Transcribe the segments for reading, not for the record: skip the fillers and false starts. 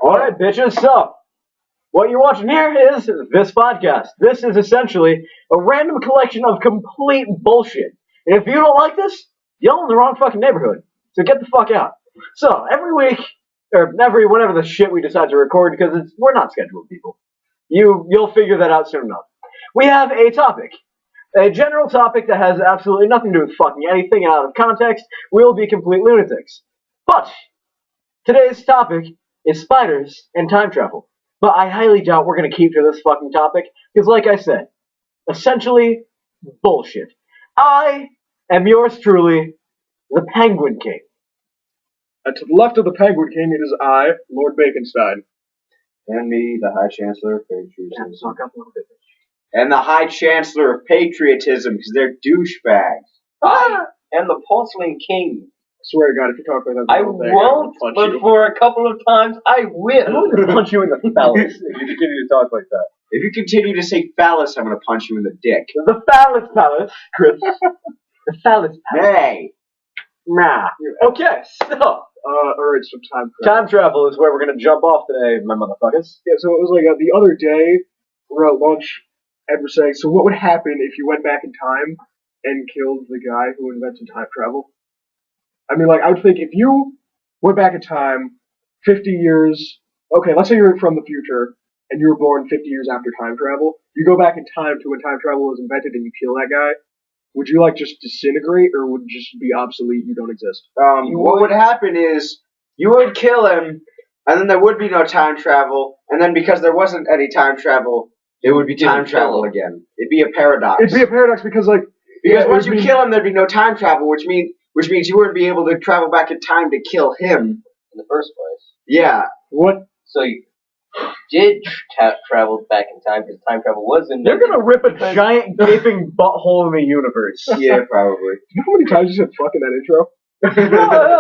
Alright, bitches, so what you're watching here is this podcast. This is essentially a random collection of complete bullshit. And if you don't like this, you're in the wrong fucking neighborhood. So get the fuck out. So every week, or whenever the shit we decide to record, because we're not scheduled people. You'll figure that out soon enough. We have a topic. A general topic that has absolutely nothing to do with fucking anything out of context. We'll be complete lunatics. But today's topic is spiders and time travel. But I highly doubt we're going to keep to this fucking topic, because like I said, essentially, bullshit. I am yours truly, the Penguin King. And to the left of the Penguin King, it is I, Lord Baconstein. And me, the High Chancellor of Patriotism. And the High Chancellor of Patriotism, because they're douchebags. And the Porcelain King. I swear to God, if you talk like that, I won't, but for a couple of times, I will. I'm going to punch you in the phallus if you continue to talk like that. If you continue to say phallus, I'm going to punch you in the dick. The phallus palace, Chris. The phallus palace. Hey! Nah. Okay, so. Alright, so time travel. Time travel is where we're going to jump off today, my motherfuckers. Yeah, so it was like the other day, we're at lunch, and we're saying, so what would happen if you went back in time and killed the guy who invented time travel? I mean, I would think if you went back in time 50 years, okay, let's say you're from the future, and you were born 50 years after time travel, you go back in time to when time travel was invented and you kill that guy, would you, just disintegrate, or would it just be obsolete, you don't exist? What would happen is, you would kill him, and then there would be no time travel, and then because there wasn't any time travel, there would be time travel again. It'd be a paradox. It'd be a paradox because, because once you kill him, there'd be no time travel, which means you wouldn't be able to travel back in time to kill him. In the first place. Yeah. What? So you did travel back in time, because time travel was invented. They're going to rip a giant gaping butthole in the universe. Yeah, probably. You know how many times you said fuck in that intro?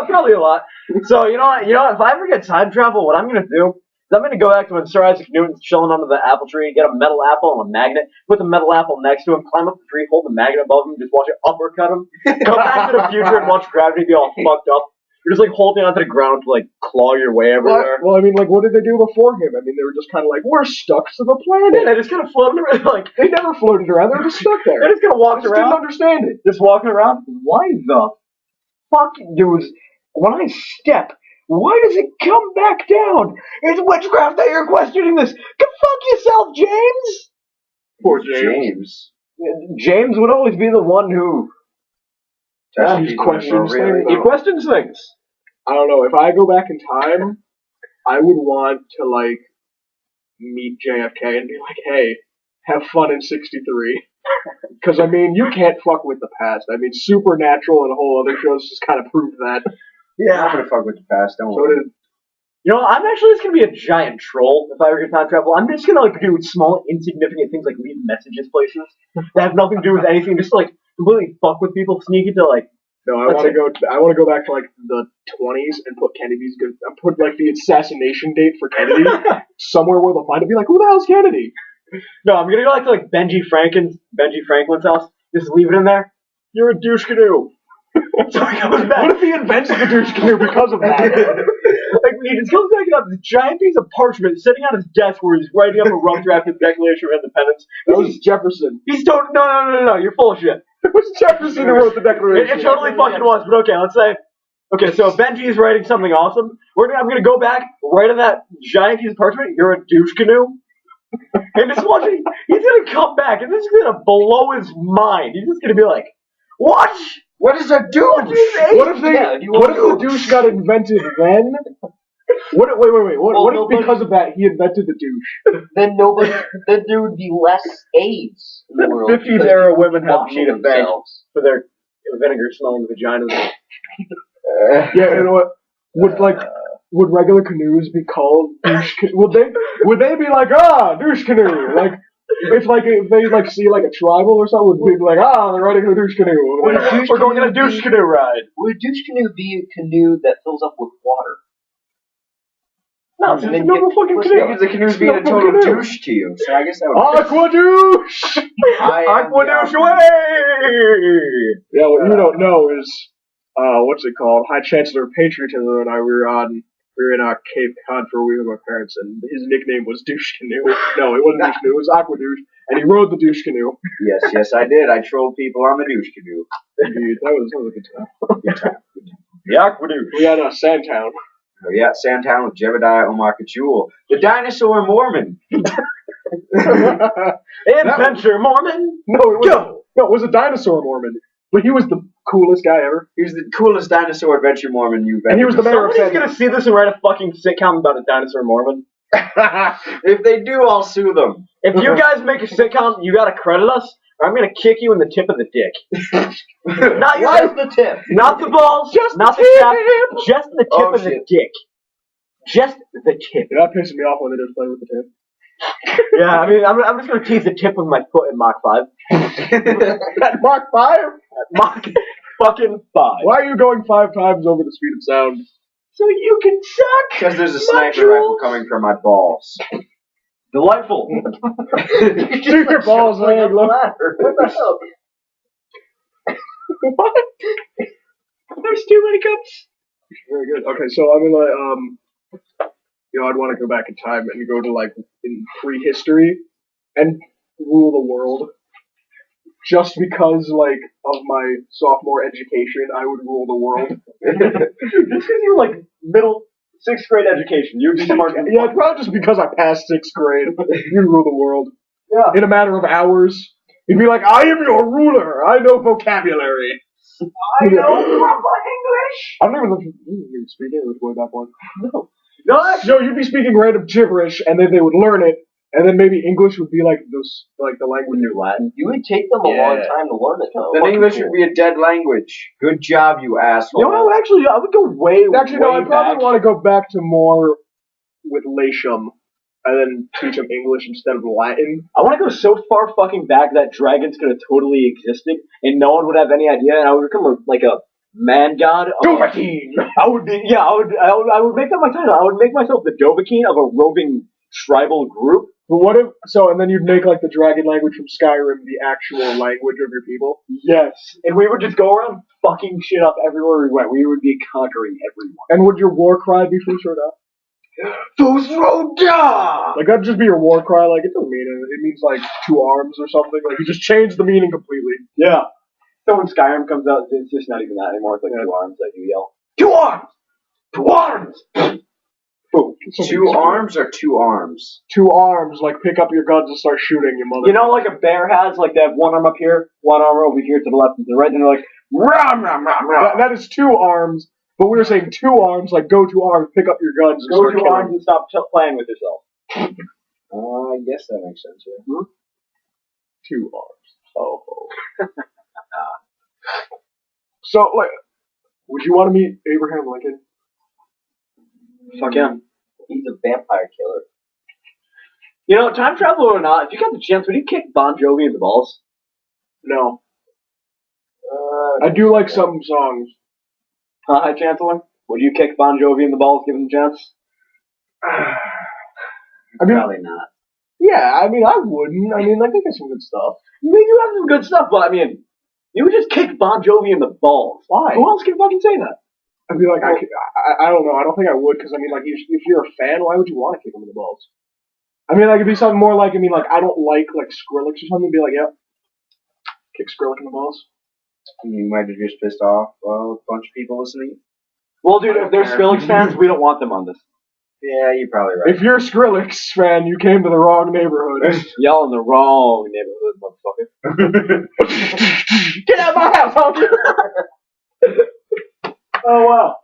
Probably a lot. So, you know what? If I ever get time travel, what I'm going to do is I'm going to go back to when Sir Isaac Newton's chilling under the apple tree, get a metal apple and a magnet, put the metal apple next to him, climb up the tree, hold the magnet above him, just watch it uppercut him, go back to the future and watch gravity be all fucked up. You're just holding onto the ground to claw your way everywhere. Well, I mean, what did they do before him? I mean, they were just kind of we're stuck to the planet. Yeah, they just kind of floated around. They never floated around. They were just stuck there. They just kind of walked around. Didn't understand it. Just walking around. Why the fuck, dude? When I step, why does it come back down? It's witchcraft that you're questioning this. Go fuck yourself, James. Poor James. James would always be the one who. He questions things. He questions things. I don't know. If I go back in time, I would want to meet JFK and be like, "Hey, have fun in '63." Because I mean, you can't fuck with the past. I mean, Supernatural and a whole other shows just kind of proved that. Yeah, I'm gonna fuck with the past. Don't worry. I'm actually just gonna be a giant troll if I ever get time travel. I'm just gonna do small, insignificant things like leave messages places that have nothing to do with anything. Just completely fuck with people, sneak into No, I want to go back to the 20s and put the assassination date for Kennedy somewhere where they'll find it. Be like, who the hell's Kennedy? No, I'm gonna go to Benji Franklin's house. Just leave it in there. You're a douche canoe. So he goes back. What if he invents the douche canoe because of that? He just comes back and has this giant piece of parchment sitting on his desk where he's writing up a rough draft of the Declaration of Independence. That was Jefferson. He's no, you're full of shit. It was Jefferson who wrote the Declaration. It totally fucking was, but okay, let's say. Okay, so Benji's writing something awesome. I'm gonna go back, right on that giant piece of parchment, you're a douche canoe. And just watching, he's gonna come back, and this is gonna blow his mind. He's just gonna be like, what? What is a douche? What if the douche got invented then? Wait. What if because of that he invented the douche? Then there would be less AIDS in the world. 50s era women have washing need a bank themselves. for their vinegar smelling vaginas. Yeah, you know what? Would regular canoes be called douche canoe? Would they be douche canoe? If they see a tribal or something, would be they're riding a douche canoe. We're going on a douche canoe ride. Would a douche canoe be a canoe that fills up with water? No, it's a normal fucking canoe. Because the canoe's being a total douche to you. So I guess that would Aqua douche! Aqua douche away! Yeah, what you don't know is, what's it called? High Chancellor of Patriotism and I, we were on we were in Cape Cod for a week with my parents, and his nickname was Douche Canoe. No, it wasn't Douche Canoe, it was Aqua Douche, and he rode the Douche Canoe. Yes, I did. I trolled people on the douche canoe. Dude, that was a good time. Good time. The Aqua Douche. We had Sandtown. Oh, yeah, Sandtown with Jebediah Omar Kajul, the dinosaur Mormon. Adventure Mormon. No, it was a dinosaur Mormon, but he was the coolest guy ever. He was the coolest dinosaur adventure Mormon you've ever And he was the mayor of Somebody's Sandtown. gonna see this and write a fucking sitcom about a dinosaur Mormon. If they do, I'll sue them. If you guys make a sitcom, you gotta credit us, or I'm gonna kick you in the tip of the dick. Not your Why is the tip? Not the balls, Just not the the tip. shaft, just the tip Oh, of the shit. dick. Just the tip. You're not pissing me off when they just play with the tip. Yeah, I mean, I'm just gonna tease the tip of my foot in Mach 5. At Mach 5? Mach fucking 5. Why are you going 5 times over the speed of sound? So you can suck! Because there's a my sniper rifle jewels. coming from my balls. Delightful. Dude, your balls hang low. What the hell? What? There's too many cups. Very good. Okay, so I'm gonna, I'd want to go back in time and go to, like, in prehistory and rule the world. Just because, like, of my sophomore education, I would rule the world. Just because you're like middle, 6th grade education, you'd be smart. Yeah, it's probably just because I passed 6th grade. You'd rule the world. Yeah. In a matter of hours. You'd be like, I am your ruler. I know vocabulary. I know English. I don't even speak English way back when. No, No, you'd be speaking random gibberish, and then they would learn it, and then maybe English would be like the language. New Latin. You would take them a long time to learn it, though. Then English would be a dead language. Good job, you asshole. You know, I would go way, Actually, no, way I'd probably back. want to go back to more with Latium, and then teach them English instead of Latin. I want to go so far fucking back that dragons could have totally existed, and no one would have any idea, and I would become like a man god. Dovahkiin! I would be, yeah, I would make that my title. I would make myself the Dovahkiin of a roving tribal group. But what if, and then you'd make, like, the dragon language from Skyrim the actual language of your people? Yes. And we would just go around fucking shit up everywhere we went. We would be conquering everyone. And would your war cry be Fusroda? Fusroda! Like, that'd just be your war cry, like, it doesn't mean it. It means, like, 2 arms or something. Like, you just change the meaning completely. Yeah. So when Skyrim comes out, it's just not even that anymore. It's like 2 arms that you yell. 2 arms! 2 arms! Boom. 2 arms or 2 arms? 2 arms, like, pick up your guns and start shooting, you mother. You know, like a bear has, like they have 1 arm up here, 1 arm over here to the left and to the right, and they're like, ram, ram, ram, ram. That is 2 arms, but we were saying 2 arms, like, go 2 arms, pick up your guns and Go start 2 killing. arms and stop playing with yourself. I guess that makes sense, yeah. 2 arms. Oh. So, like, would you want to meet Abraham Lincoln? Fuck yeah. He's a vampire killer. You know, time travel or not, if you got the chance, would you kick Bon Jovi in the balls? No. I do like some songs. Hi, Chancellor. Would you kick Bon Jovi in the balls, give him the chance? I mean, Probably not. yeah, I mean, I wouldn't. I mean, like, they got some good stuff. They do have some good stuff, but I mean, you would just kick Bon Jovi in the balls. Why? Who else can fucking say that? I'd be like, I don't know. I don't think I would, because, I mean, like, if you're a fan, why would you want to kick him in the balls? I mean, like, it'd be something more like, I mean, like, I don't like Skrillex or something. Be like, yep, kick Skrillex in the balls. You might have just pissed off a bunch of people listening. Well, dude, if they're Skrillex fans, we don't want them on this. Yeah, you're probably right. If you're a Skrillex fan, you came to the wrong neighborhood. Y'all in the wrong neighborhood, motherfucker. Get out of my house, honky! Oh, wow.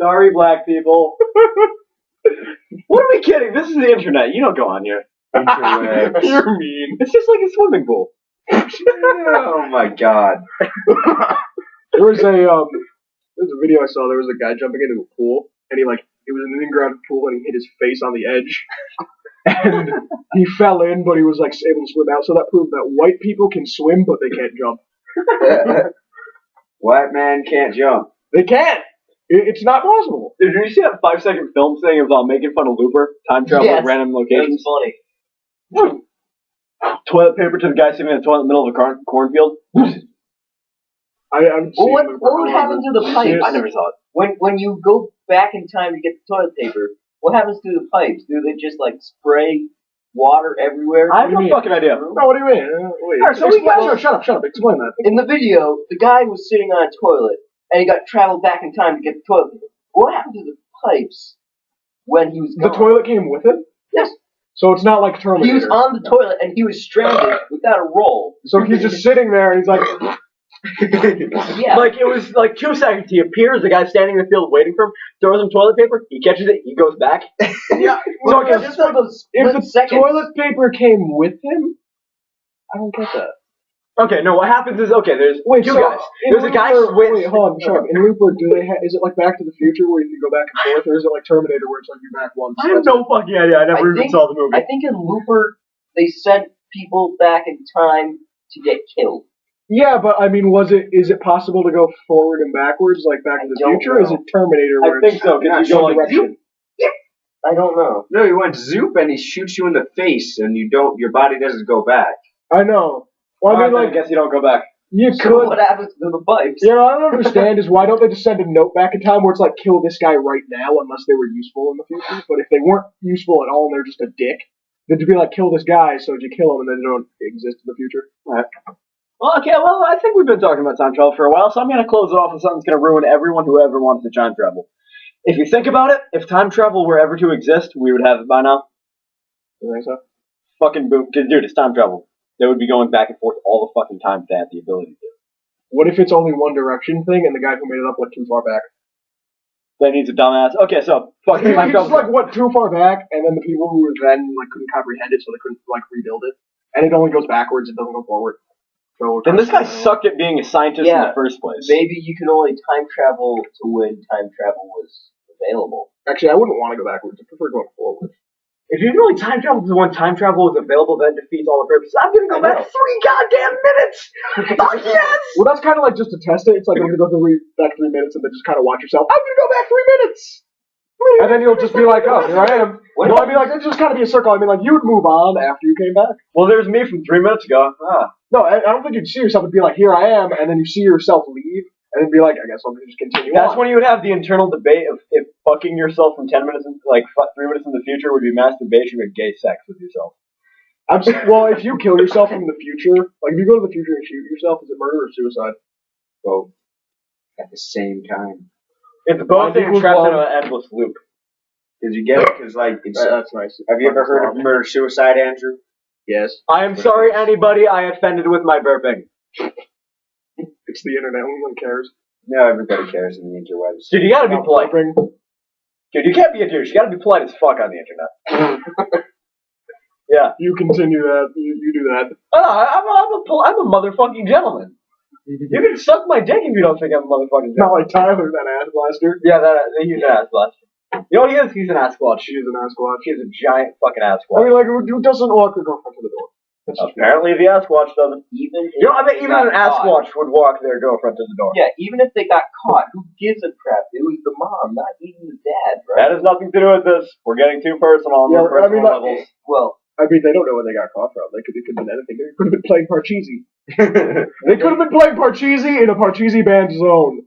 Sorry, black people. What are we kidding? This is the internet. You don't go on here. Interwebs. You're mean. It's just like a swimming pool. Oh my god. There was a video I saw. There was a guy jumping into a pool, and it was an in-ground pool, and he hit his face on the edge, and he fell in, but he was like able to swim out. So that proved that white people can swim, but they can't jump. White man can't jump. They can't. It's not possible. Dude, did you see that 5-second film thing of making fun of Looper? Time travel at random locations? funny. Toilet paper to the guy sitting in the toilet in the middle of a cornfield? I haven't seen Well, what Looper. would happen to the pipe? I never saw it. When you go back in time to get the toilet paper, what happens to the pipes? Do they just like spray water everywhere? I have no fucking idea. No, what do you mean? Wait. Alright, so we got- Shut up. Explain that. In the video, the guy was sitting on a toilet and he got traveled back in time to get the toilet paper. What happened to the pipes when he was The gone? toilet came with him? Yes. So it's not like Terminator. He was on the toilet and he was stranded without a roll. So he's just sitting there and he's like, Yeah. Like, it was like 2 seconds. He appears, the guy's standing in the field waiting for him, throws him toilet paper, he catches it, he goes back. yeah. So I guess just for those If split the seconds. toilet paper came with him, I don't get that. Okay, no, what happens is, okay, there's two guys. There's a guy Wait, hold on, shut up. In Looper, do they is it like Back to the Future where you can go back and forth, or is it like Terminator where it's like you're back once? I have no fucking idea. I never even saw the movie. I think in Looper, they sent people back in time to get killed. Yeah, but I mean, is it possible to go forward and backwards like Back to the don't Future? Or is know. it Terminator I where think it's so, because you one go like, direction? I don't know. No, he went zoop and he shoots you in the face, and your body doesn't go back. I know. Well, I mean, I like, guess you don't go back. you So could. what happens to the pipes? You know, I don't understand is why don't they just send a note back in time where it's like, kill this guy right now unless they were useful in the future? But if they weren't useful at all and they're just a dick, then to be like, kill this guy, so you kill him and then they don't exist in the future. Well, okay, well, I think we've been talking about time travel for a while, so I'm going to close it off with something that's going to ruin everyone who ever wants to time travel. If you think about it, if time travel were ever to exist, we would have it by now. You think so? Fucking boom. Dude, it's time travel. They would be going back and forth all the fucking time if they had the ability to. What if it's only one direction thing and the guy who made it up went too far back? Then he's a dumbass. Okay, so, fucking time He just travel. like went too far back, and then the people who were then like couldn't comprehend it, so they couldn't like rebuild it. And it only goes backwards; it doesn't go forward. So And this guy sucked at being a scientist in the first place. Maybe you can only time travel to when time travel was available. Actually, I wouldn't want to go backwards. I prefer going forward. If you really time travel to when time travel is available, that defeats all the purposes. I'm gonna go I back know. 3 goddamn minutes! Fuck yes! Well, that's kind of like just to test it. It's like I'm gonna go back 3 minutes and then just kind of watch yourself. I'm gonna go back 3 minutes, and then you'll just be like, oh, here I am. No, I mean like it's just kind of be a circle. I mean like you would move on after you came back. Well, there's me from 3 minutes ago. No, I don't think you'd see yourself. It'd be like, here I am, and then you see yourself leave, and then be like, I guess I'll just continue. That's on. when you would have the internal debate of if fucking yourself from 10 minutes, 3 minutes in the future would be masturbation or gay sex with yourself. Well, if you kill yourself in the future, like if you go to the future and shoot yourself, is it murder or suicide? Both. At the same time. It's both, and you're trapped in an endless loop. Did you get it? Because, like, That's nice. have you ever heard of murder-suicide, Andrew? Yes. I am sorry, anybody I offended with my burping. It's the internet. No one cares. No, everybody cares in the interwebs. Dude, you gotta be polite. Burping. Dude, you can't be a douche. You gotta be polite as fuck on the internet. Yeah. You continue that. You do that. I'm a motherfucking gentleman. You can suck my dick if you don't think I'm a motherfucking Not gentleman. like Tyler, that ass blaster. Yeah, he's an ass blaster. You know what he is? He's an ass squatch. She's an ass squatch. He's a giant fucking ass I squatch. mean, like, who doesn't walk their girlfriend to the door? That's just Apparently the ass squatch doesn't. Even if You know, I bet they even got an ass caught. squatch would walk their girlfriend to the door. Yeah, even if they got caught, who gives a crap? It was the mom, not even the dad, right? That has nothing to do with this. We're getting too personal on Yeah, the I personal mean, like, levels. Well, I mean, they don't know where they got caught from. It could have been anything. They could have been playing Parcheesi. They could have been playing Parcheesi in a Parcheesi band zone.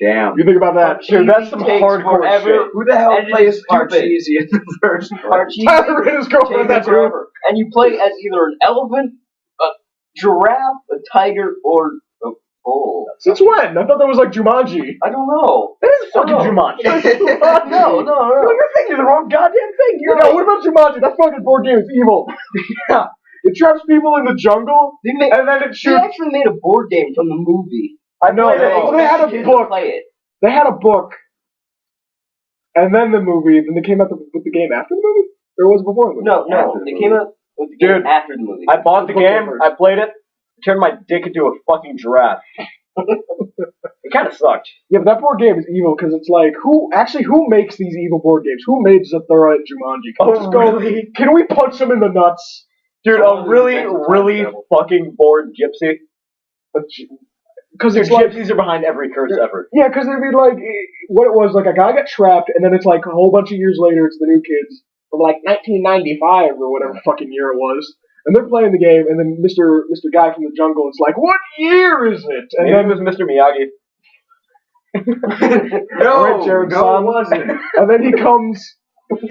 Damn. You think about that. Dude, that's some takes hardcore forever. shit. Who the hell And plays it's stupid. Parcheesi in the first place? Parcheesi Tyler and his girlfriend, takes that's forever. And you play as either an elephant, a giraffe, a tiger, or a bull. Since when? I thought that was like Jumanji. I don't know. It is fucking Oh. Jumanji. No. No, you're thinking of the wrong goddamn thing. You're No, what about Jumanji? That fucking board game is evil. Yeah. It traps people in the jungle, They, made, and then it they shoots. actually made a board game from the movie. I know. played it. They had a Kids book. Play it. They had a book, and then the movie. Then they came out with the game after the movie, or was it before the movie? No, After the they movie. came out with the game Dude, after the movie. I bought the Book game, first. I played it, turned my dick into a fucking giraffe. It kind of sucked. Yeah, but that board game is evil because it's like who makes these evil board games? Who made Zathura and Jumanji? Can we just go? really? Can we punch them in the nuts? Dude, Oh, a really, that's really terrible. fucking bored gypsy. Because Dude, it's like gypsies are behind every curse ever. yeah, because it'd be like what it was like a guy got trapped, and then it's like a whole bunch of years later, it's the new kids from like 1995 or whatever fucking year it was. And they're playing the game, and then Mr. Guy from the jungle is like, "What year is it?" And Maybe then it was Mr. Miyagi. No, Jared no, Son. it wasn't. And then he comes,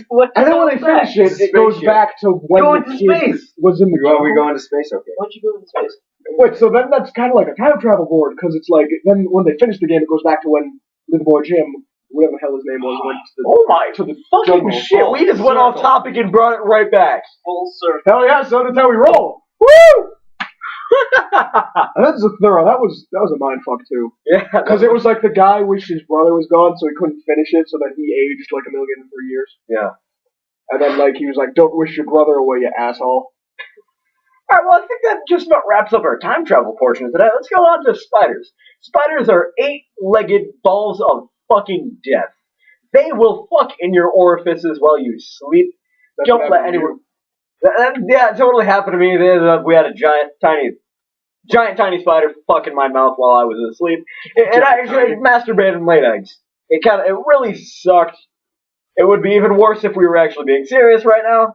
What the and then hell when they is that? finish it, it goes Spaceship. back to when Go the into kid space. was in the Well, we jungle. go into space, okay. Why don't you go into space? Wait, so then that's kind of like a time travel board, because it's like, then when they finish the game, it goes back to when little boy Jim, whatever the hell his name was, went to the, Oh my to the fucking jungle. shit! We just went off Circle. topic and brought it right back. Full circle. Hell yeah, so that's how we roll! Woo! And that's a thorough, that was a mind fuck too. Yeah, Because it was like the guy wished his brother was gone, so he couldn't finish it, so then he aged like 1,003 years. Yeah. And then like he was like, "Don't wish your brother away, you asshole." Alright, well, I think that just about wraps up our time travel portion of today. Let's go on to spiders. Spiders are 8-legged balls of fucking death. They will fuck in your orifices while you sleep. That's Don't what let happened to anyone... Yeah, it totally happened to me. We had a giant, tiny spider fuck in my mouth while I was asleep. And I actually masturbated and laid eggs. It really sucked. It would be even worse if we were actually being serious right now.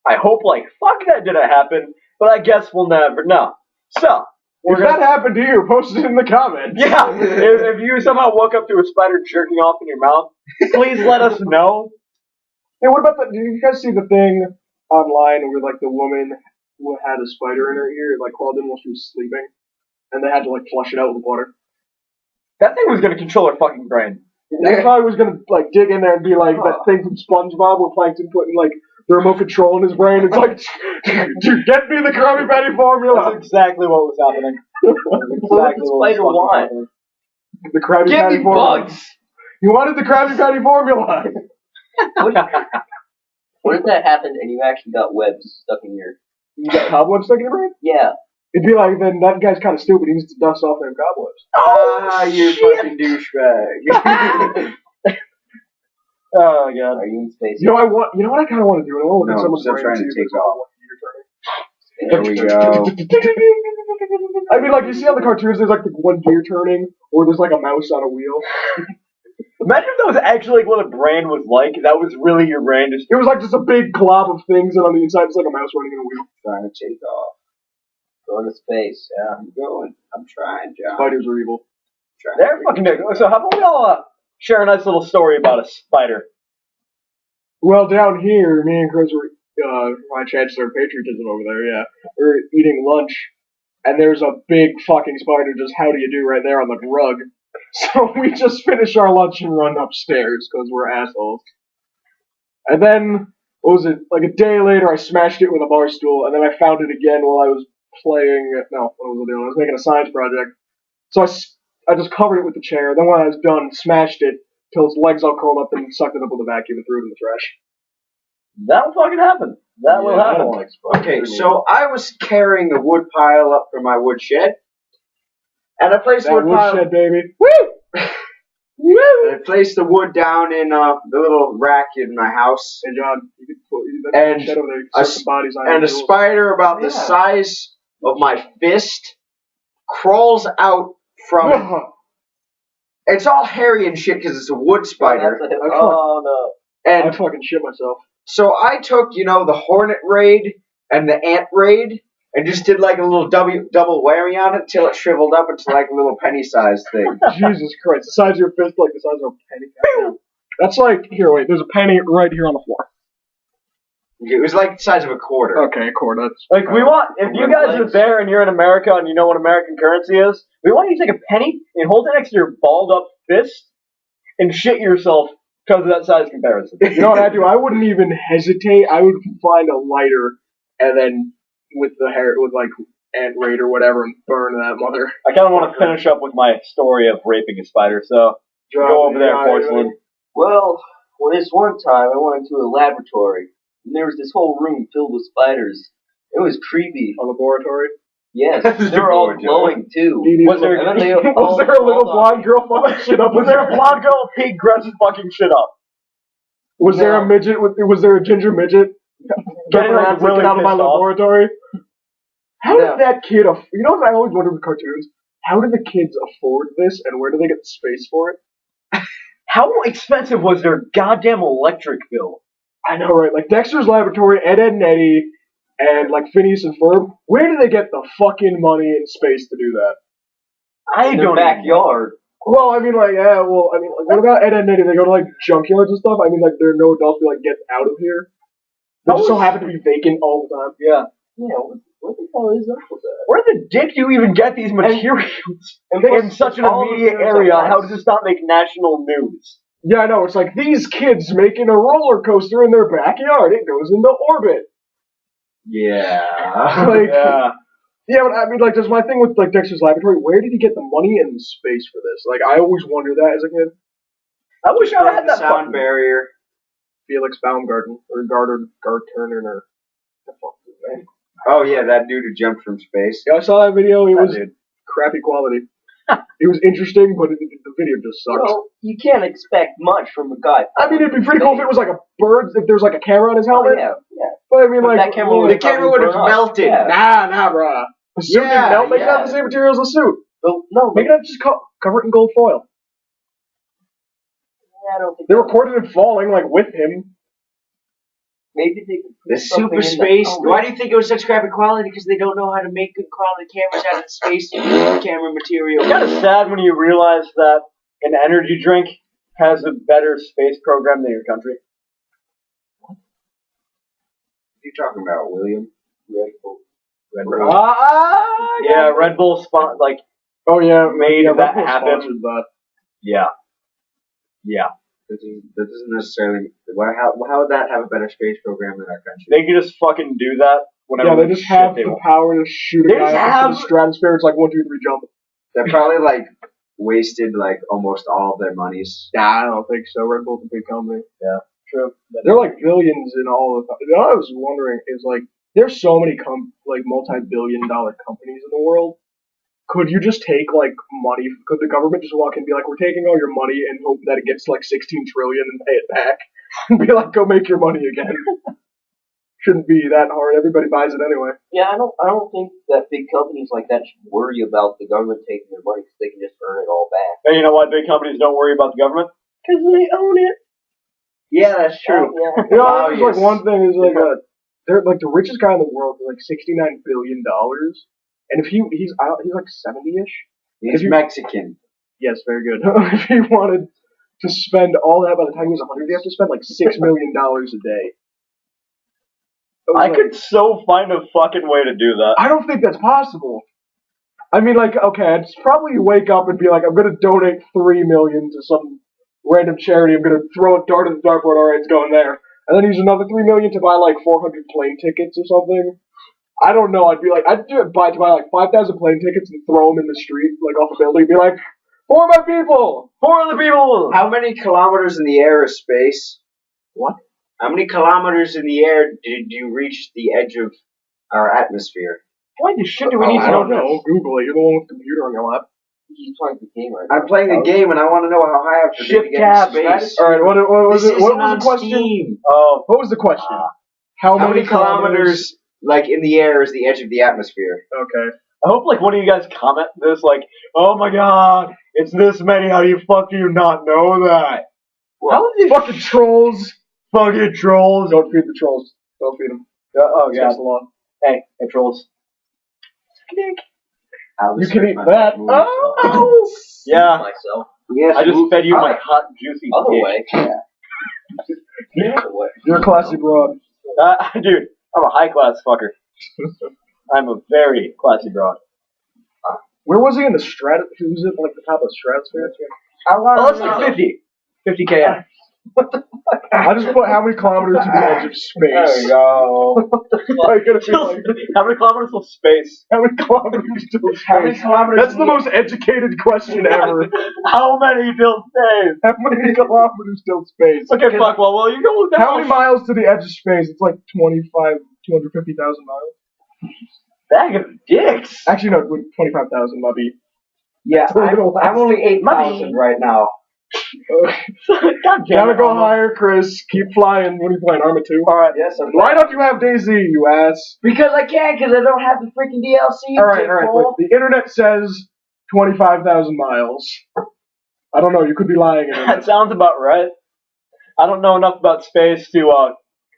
I hope like fuck that didn't happen, but I guess we'll never know. So, If that happened to you, post it in the comments. yeah, if you somehow woke up to a spider jerking off in your mouth, please let us know. Hey, what about the? Did you guys see the thing online where like the woman who had a spider in her ear, it, like crawled in while she was sleeping, and they had to like flush it out with water? That thing was gonna control her fucking brain. They probably was gonna like dig in there and be like that thing from SpongeBob where Plankton putting like the remote control in his brain. It's like, dude, get me the Krabby Patty formula. That's exactly what was happening. What did the spider want? The Krabby Give Patty me formula. bugs! You wanted the Krabby Patty formula. What if that happened and you actually got webs stuck in your... You got cobwebs stuck in your brain? Yeah. It'd be like, then that guy's kind of stupid. He needs to dust off them cobwebs. Ah, you fucking douchebag. Oh god. Are you in space? You know what I kind of want to do? I want to look at No, I'm someone's still brain trying and to see if take there's off. There we go. I mean, like, you see on the cartoons, there's like the one gear turning, or there's like a mouse on a wheel. Imagine if that was actually like what a brain was like. That was really your brain. Just It was like just a big glob of things, and on the inside, it's like a mouse running in a wheel. Trying to take off. Going to space. Yeah, I'm going. I'm trying, John. Spiders are evil. they're fucking big. So how about we all share a nice little story about a spider? Well, down here, me and Chris were, my Chancellor of Patriotism over there, yeah. We're eating lunch, and there's a big fucking spider just how do you do right there on the rug. So we just finish our lunch and run upstairs, because we're assholes. And then, what was it, like a day later, I smashed it with a bar stool, and then I found it again while I was playing, no, what was I doing? I was making a science project. So I just covered it with the chair, then when I was done, smashed it, till its legs all curled up and sucked it up with a vacuum and threw it in the trash. That will fucking happen. That will I don't happen. like spiders. Okay, so I was carrying a wood pile up from my wood shed, and I placed the That wood pile. woodshed, baby. And I placed the wood down in the little rack in my house, Hey, John, you could put And that shed over there. You a can set some bodies on and your a tools. spider about the Yeah. size of my fist crawls out from it. It's all hairy and shit because it's a wood spider. Oh no. I And fucking shit myself. so I took, the hornet raid and the ant raid and just did like a little double whammy on it till it shriveled up into like a little penny-sized thing. Jesus Christ, the size of your fist, like the size of a penny. Goddamn. That's like, here, wait, there's a penny right here on the floor. It was like the size of a quarter. Okay, cord, that's... Like we want, if you guys are there and you're in America and you know what American currency is, we want you to take a penny and hold it next to your balled up fist and shit yourself because of that size comparison. You know what I do? I wouldn't even hesitate. I would find a lighter and then with the hair, with like ant raid or whatever, and burn that mother. I kind of want to finish up with my story of raping a spider, so go over there, Porcelain. Well, this one time I went into a laboratory and there was this whole room filled with spiders. It was creepy. A laboratory. Yes, they were all glowing too. Was there, And then they Was there a little blonde girl fucking shit up? was there a blonde girl with pig grunts fucking shit up? Was there a midget? Was there a ginger midget Getting like really out of my pissed off. laboratory? How Yeah. did that kid? You know what I always wondered with cartoons? How do the kids afford this, and where do they get the space for it? How expensive was their goddamn electric bill? I know, right? Like Dexter's Laboratory, Ed, and Eddie, and like Phineas and Ferb. Where do they get the fucking money and space to do that? I in their don't backyard. Of Well, I mean, like, yeah, well, I mean, like, what about Ed, Edd and Eddie? They go to, like, junkyards and stuff? I mean, like, there are no adults who, like, get out of here. They just so happen to be vacant all the time. Yeah. Yeah, what the hell is up with that? Where the dick do you even get these materials in such an immediate area? How does this not make national news? Yeah, I know. It's like these kids making a roller coaster in their backyard. It goes into orbit. Yeah. Like, Yeah. yeah, but I mean, like, there's my thing with like Dexter's Laboratory. Where did he get the money and the space for this? Like, I always wondered that as a kid. I wish I had the that sound barrier. Felix Baumgarten or Garturner or the fuck is his name? Oh yeah, that dude who jumped from space. Yeah, I saw that video. It was dude. crappy quality. It was interesting, but the video just sucked. Well, you can't expect much from a guy. I mean, it'd be pretty cool if it was like a bird, if there was like a camera on his helmet. Yeah. But I mean, But like, that camera would The camera would have melted. Yeah. nah, bruh. The suit didn't melt. Make it have the same material as the suit. No, Make it have just cover it in gold foil. I don't think They recorded him falling, like, with him. maybe they could put The something super in space. the Why do you think it was such crappy quality? Because they don't know how to make good quality cameras out of the space camera material. It's kind of sad when you realize that an energy drink has a better space program than your country. What are you talking about, William? Red Bull. Yeah, Red Bull like Oh yeah, made yeah, that Red Bull happen. sponsored that. Yeah. Yeah. That doesn't necessarily. How would that have a better space program than our country? They could just fucking do that whenever Yeah, they just have they the want. power to shoot a They guy just up have- into the stratosphere. It's like 1, 2, 3, jump. They probably like wasted like almost all of their monies. Nah, I don't think so. Red Bull's a big company. Yeah, true. They're like billions in all of. What I was wondering is like, there's so many multi-billion-dollar companies in the world. Could you just take like money? Could the government just walk in and be like, "We're taking all your money and hope that it gets to, like 16 trillion and pay it back"? And be like, "Go make your money again." Shouldn't be that hard. Everybody buys it anyway. Yeah, I don't think that big companies like that should worry about the government taking their money because they can just earn it all back. And you know why big companies don't worry about the government? Because they own it. Yeah, that's true. Yeah. You know, Wow, there's like yes. one thing is like they're like the richest guy in the world for like $69 billion, and if he's like 70-ish. He's If you- Mexican. Yes, very good. If he wanted to spend all that by the time he was 100, he have to spend like $6 million a day. I could so find a fucking way to do that. I don't think that's possible. I mean, like, okay, I'd probably wake up and be like, I'm gonna donate $3 million to some random charity. I'm gonna throw a dart at the dartboard. All right, it's going there, and then use another $3 million to buy like 400 plane tickets or something. I don't know. I'd buy like 5,000 plane tickets and throw them in the street, like off a building. Be like, for my people, For the people! How many kilometers in the air is space? What? How many kilometers in the air did you reach the edge of our atmosphere? Why the shit do we need I to don't know know. Google it. You're the one with the computer on your lap. He's playing the game right now. I'm playing the game and I want to know how high up to Ship get tabs, in that space. is- All right. What was This it? What isn't was on the question? Steam. Oh, What was the question? How many kilometers, like in the air, is the edge of the atmosphere? Okay. I hope like one of you guys comment this like, oh my god, it's this many. How do you not know that? How is fucking trolls? Fucking trolls. Don't feed the trolls. Don't feed them. Oh That's god. the law. Hey trolls. You can eat that. Oh. Yeah. Myself. Yes, I just move fed you my up. hot juicy Other dick. way. Yeah. Other way. You're a classy broad. Dude, I'm a high class fucker. I'm a very classy broad. Where was he in the strat? He was at like the top of the stratosphere. Oh, let's do 50. 50 km. I just put how many kilometers to the edge of space. There you go. Like, gonna be like, How many kilometers of space? how many kilometers to How many space? kilometers? That's the most educated question ever. How many till space? How many kilometers till space? Okay, fuck. Well, you go with that. How many miles to the edge of space? It's like 250,000 miles. Bag of dicks. Actually, no, 25,000 might be. Yeah, I'm only 8,000 Money. right now. God damn Gotta it. go higher, Chris. Keep flying. What are you playing, Arma 2? Alright. Yes, I'm Why don't you have DayZ, you ass? Because I can't, because I don't have the freaking DLC. Alright. Wait. The internet says 25,000 miles. I don't know. You could be lying. That sounds about right. I don't know enough about space to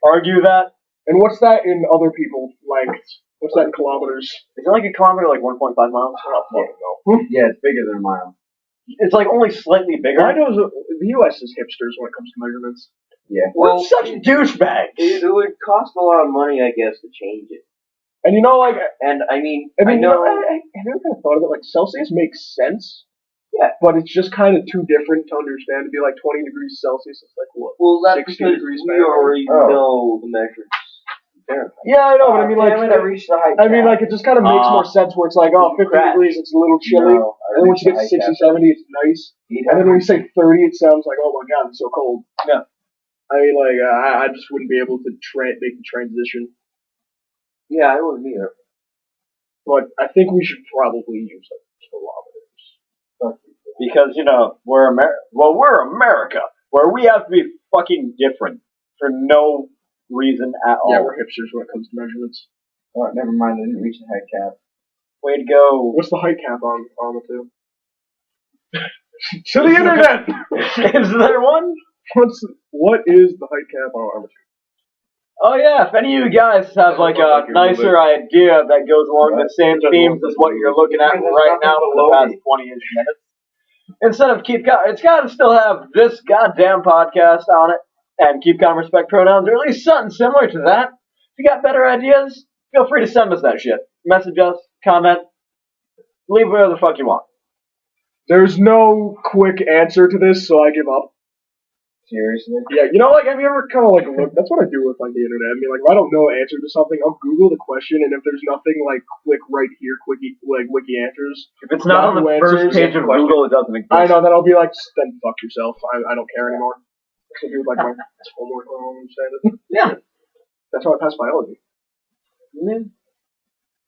argue that. And what's that in other people's lengths? What's that in kilometers? Is it like a kilometer, like 1.5 miles? I don't fucking know. Yeah, it's bigger than a mile. It's like only slightly bigger. Why does the U.S. is hipsters when it comes to measurements? Yeah. We're Well, such douchebags. it would cost a lot of money, I guess, to change it. And you know, like, And I mean, I mean, know. have you ever kind of thought of it? Like, Celsius makes sense. Yeah. But it's just kind of too different to understand. To be like 20 degrees Celsius, it's like what? Well, that's 60 because degrees we Fahrenheit? already Oh. know the measures. Yeah, I know, but I mean, like, damn it, I reached the height I mean, cap. like, it just kind of makes more sense where it's like, oh, 50 Crash. degrees, it's a little chilly. No, I And then once reached you get the to height 60, cap. 70, it's nice. And then when you say 30, it sounds like, oh my god, it's so cold. Yeah. I mean, like, I just wouldn't be able to make the transition. Yeah, I wouldn't either. But I think we should probably use, like, kilometers. Because, we're America, where we have to be fucking different for no reason at all. Yeah, we're hipsters when it comes to measurements. Oh, never mind, I didn't reach the height cap. Way to go. What's the height cap on the two? To the internet! Is there one? What is the height cap on Arma 2? Oh yeah, if any of you guys have like a nicer idea that goes along the same themes as what you're looking at right now for the past 20-ish minutes, instead of it's got to still have this goddamn podcast on it and keep calm, respect pronouns, or at least something similar to that. If you got better ideas, feel free to send us that shit. Message us, comment, leave whatever the fuck you want. There's no quick answer to this, so I give up. Seriously? Yeah, like, have you ever kind of like looked? That's what I do with like the internet. I mean, like, if I don't know an answer to something, I'll Google the question, and if there's nothing like quick right here, wiki answers. If it's not on the first page of Google, it doesn't exist. I know, then I'll be like, then fuck yourself. I don't care anymore. That's what I do with like my homework when I'm saying it. Yeah. That's how I passed biology.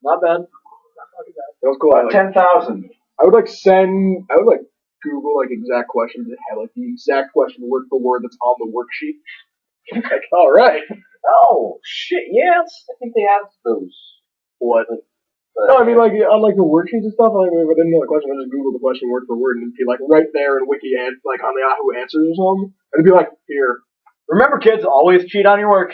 Not bad. That was cool. 10,000. I would Google like exact questions that had like the exact question word for word that's on the worksheet. Like, all right. Oh shit! Yes. I think they have those. What? No, I mean like on like the worksheets and stuff. Like, if I didn't know the question, I just Google the question word for word and it'd be like right there in Wiki and like on the Yahoo Answers or something. And it'd be like here. Remember, kids, always cheat on your work.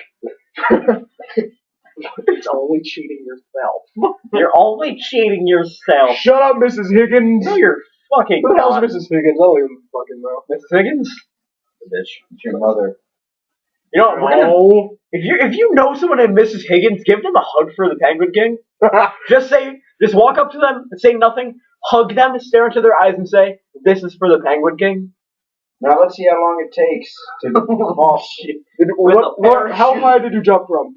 It's only cheating yourself. You're only cheating yourself. Shut up, Mrs. Higgins. No, you're fucking. Who the hell's not. Mrs. Higgins? I don't even fucking know. Mrs. Higgins? Bitch, it's your mother. You know what? No. If you know someone named Mrs. Higgins, give them a hug for the Penguin King. Just walk up to them and say nothing. Hug them, stare into their eyes, and say, "This is for the Penguin King." Now let's see how long it takes to. Oh shit! How high did you jump from?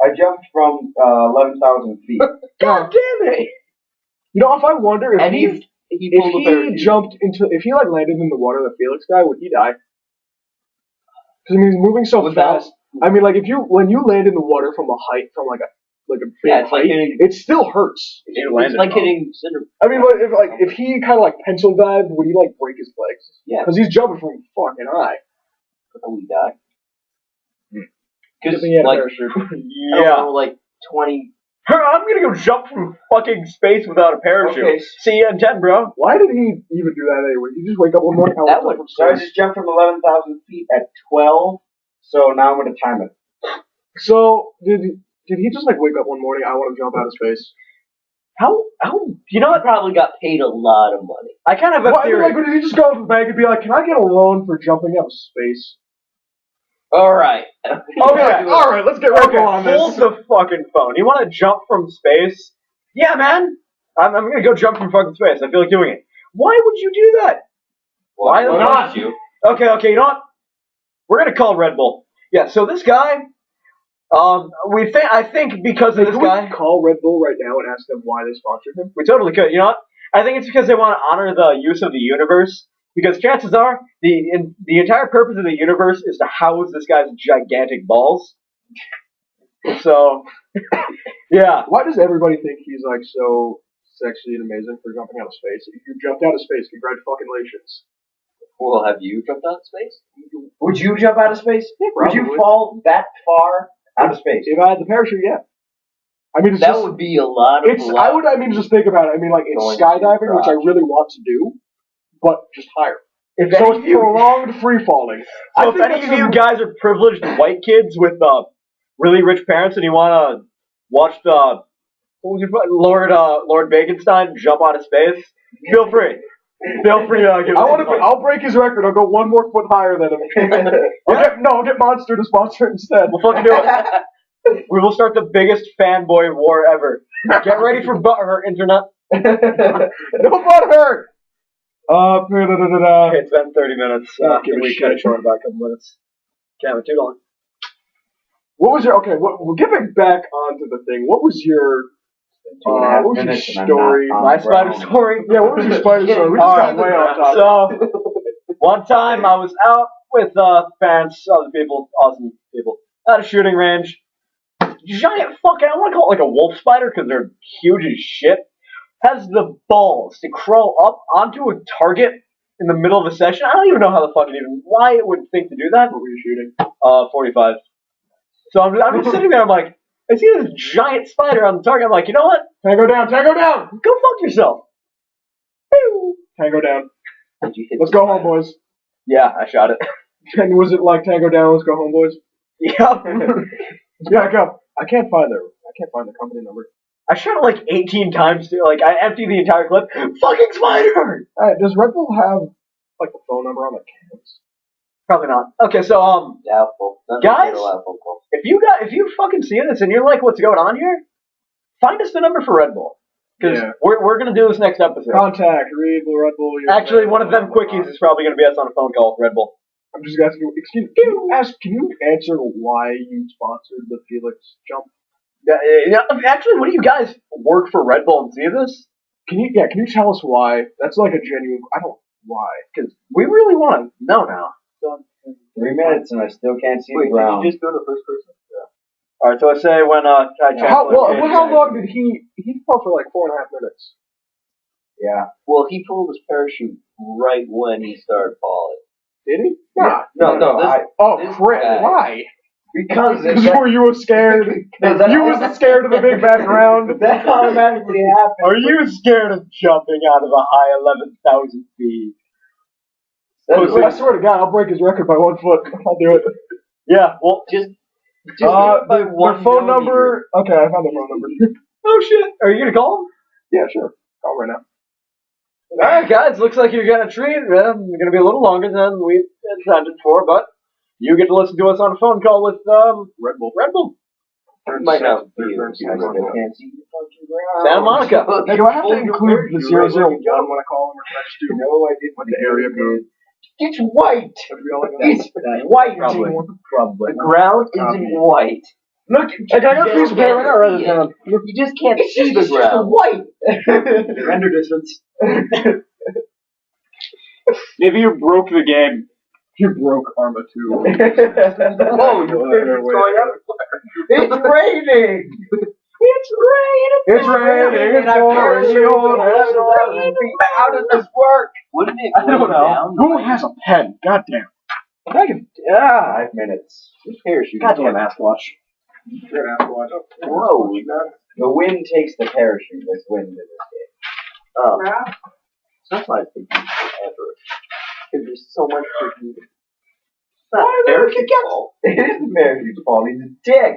I jumped from 11,000 feet. God damn it! You know, if I wonder if And he he jumped into, if he like landed in the water, the Felix guy, would he die? Because I mean, he's moving so fast. I mean, like when you land in the water from a height, from like a big it's like height, hitting. it still hurts. It's like hitting cinder. I mean, but if he kind of like pencil dived, would he like break his legs? Yeah. Because he's jumping from fucking high. We die. Because he had a like, parachute. I don't Yeah. know, like 20. I'm gonna go jump from fucking space without a parachute. Okay. See you in 10, bro. Why did he even do that anyway? Did he just wake up one morning? That would- So I just jumped from 11,000 feet at 12. So now I'm gonna time it. So did he just like wake up one morning? I want to jump out of space. How? You know I what? probably got paid a lot of money. I kind of have a Why, theory. like, did he just go to the bank and be like, "Can I get a loan for jumping out of space?" All right. Okay, all right, let's get Okay, on this. hold the fucking phone. You want to jump from space? Yeah, man. I'm gonna go jump from fucking space. I feel like doing it. Why would you do that? Why not? You? Okay, you know what? We're gonna call Red Bull. Yeah, so this guy, I think because of this Can we guy, call Red Bull right now and ask them why they sponsored him? we totally could. You know what? I think it's because they want to honor the use of the universe. Because chances are, the entire purpose of the universe is to house this guy's gigantic balls. So, yeah. Why does everybody think he's like so sexy and amazing for jumping out of space? If you jumped out of space, congratulations. Well, have you jumped out of space? Would you jump out of space? Would you Probably. fall that far out of space? If I had the parachute, yeah. I mean, it's That just, would be a lot of. I mean, just think about it. I mean, like, it's Going skydiving, which I across. really want to do, but just higher. If So any it's of you, prolonged free falling. so if any of you guys are privileged white kids with really rich parents and you want to watch Lord Baconstein jump out of space, feel free. Feel free to give I'll break his record. I'll go one more foot higher than him. I'll get Monster to sponsor it instead. We'll fucking do it. We will start the biggest fanboy war ever. Get ready for butthurt, internet. No butthurt. Okay, it's been 30 minutes. We cut it shit. short about a couple minutes. Can't have too long. What was your we'll get back onto the thing. What was your what was your story? My spider story? Yeah, what was your spider story? We just got way off topic. So, one time I was out with parents, other people, awesome people, at a shooting range. Giant fucking, I want to call it like a wolf spider because they're huge as shit, has the balls to crawl up onto a target in the middle of a session. I don't even know how the fuck why it would think to do that. What were you shooting? 45. So I'm just sitting there, I'm like, I see this giant spider on the target. I'm like, you know what? Tango down! Tango down! Go fuck yourself. Tango down. Did you hit Let's the go spider? home, boys. Yeah, I shot it. And was it like Tango down? Let's go home, boys. Yep. Yeah, go. I can't find the company number. I shot it like 18 times too. Like I emptied the entire clip. Fucking spider. Does Red Bull have like the phone number on the cans? Probably not. Okay, so Doubtful. Guys? A lot of phone calls. if you fucking see this and you're like, what's going on here? Find us the number for Red Bull because Yeah. we're gonna do this next episode. Contact Red Bull. Actually, one of them quickies is probably gonna be us on a phone call with Red Bull. I'm just asking you. Excuse me. Can you answer why you sponsored the Felix jump? Actually, what do you guys work for Red Bull and see this? Can you tell us why? That's like a genuine. I don't why. Because we really want to know now. 3 minutes and I still can't see Wait, the ground. did you just go to first person? All right, so I say when I check. How long did he fell for like 4.5 minutes? Yeah. Well, he pulled his parachute right when he started falling. Did he? Yeah. No. This Crap! guy- Why? Because Were you scared? You was scared of the big background. that automatically happens. Are you scared of jumping out of a high 11,000 feet? I swear to God, I'll break his record by 1 foot. I'll do it. Yeah, well, Just their phone number. Okay, I found the phone number. oh shit. Are you going to call him? Yeah, sure. Call right now. Alright, guys, looks like you're getting a treat. It's going to be a little longer than we intended for, but you get to listen to us on a phone call with Red Bull. Red Bull. It might not be. I still can't see the fucking ground. Santa Monica. Hey, do I have to include the 001 when I call him, or can I just do No, I didn't. like the area code? It's white. Would we all like It's that? white. Probably. The ground isn't white. Look, I got a piece of paper right now. Write it down. You just can't It's see just the ground. white. Render distance. Maybe you broke the game. You broke Arma 2. Oh, you It's raining. It's raining. It's raining. And I'm How does this work? Wouldn't it I don't go know. down? Who has a pen? Goddamn. I can. 5 minutes. This parachute. Goddamn Asquatch. Whoa. The wind takes the parachute. There's wind in this game. Oh. That's my thinking ever. Because there's so much freaking. Parachute's fault. It is the parachute's fault. He's a dick.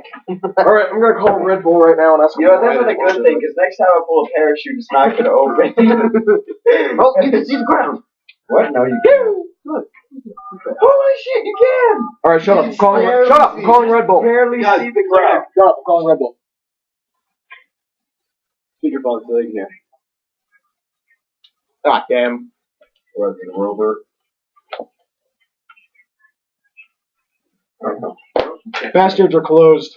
Alright, I'm gonna call Red Bull right now and ask him. You know, that's not a good thing, because next time I pull a parachute, it's not going to open. Oh, you can see the ground. What? No, you can't. Look. Holy shit, you can! Alright, shut up. I'm calling Red Bull. Barely Guys, see the ground. Shut up. I'm calling Red Bull. Speakerphone so they can hear. Ah, damn. Or the rover. Bastards are closed.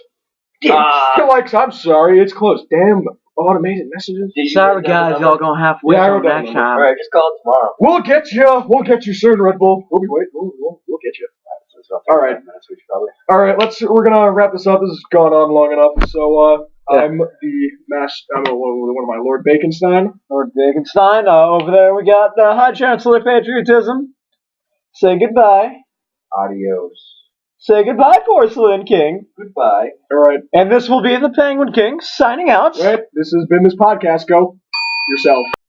I'm sorry, it's closed. Damn, automated messages. Sorry, guys, y'all gonna have to wait Yeah, I till wrote down next the number. time. Alright, just call it tomorrow. We'll get you soon, Red Bull. We'll be waiting. We'll get you. All right. All right, we're gonna wrap this up. This has gone on long enough. So, I'm one of my Lord Baconstein. Lord Baconstein, over there we got High Chancellor Patriotism. Say goodbye. Adios. Say goodbye, Porcelain King. Goodbye. All right, And this will be the Penguin King signing out. right. This has been this podcast. Go yourself.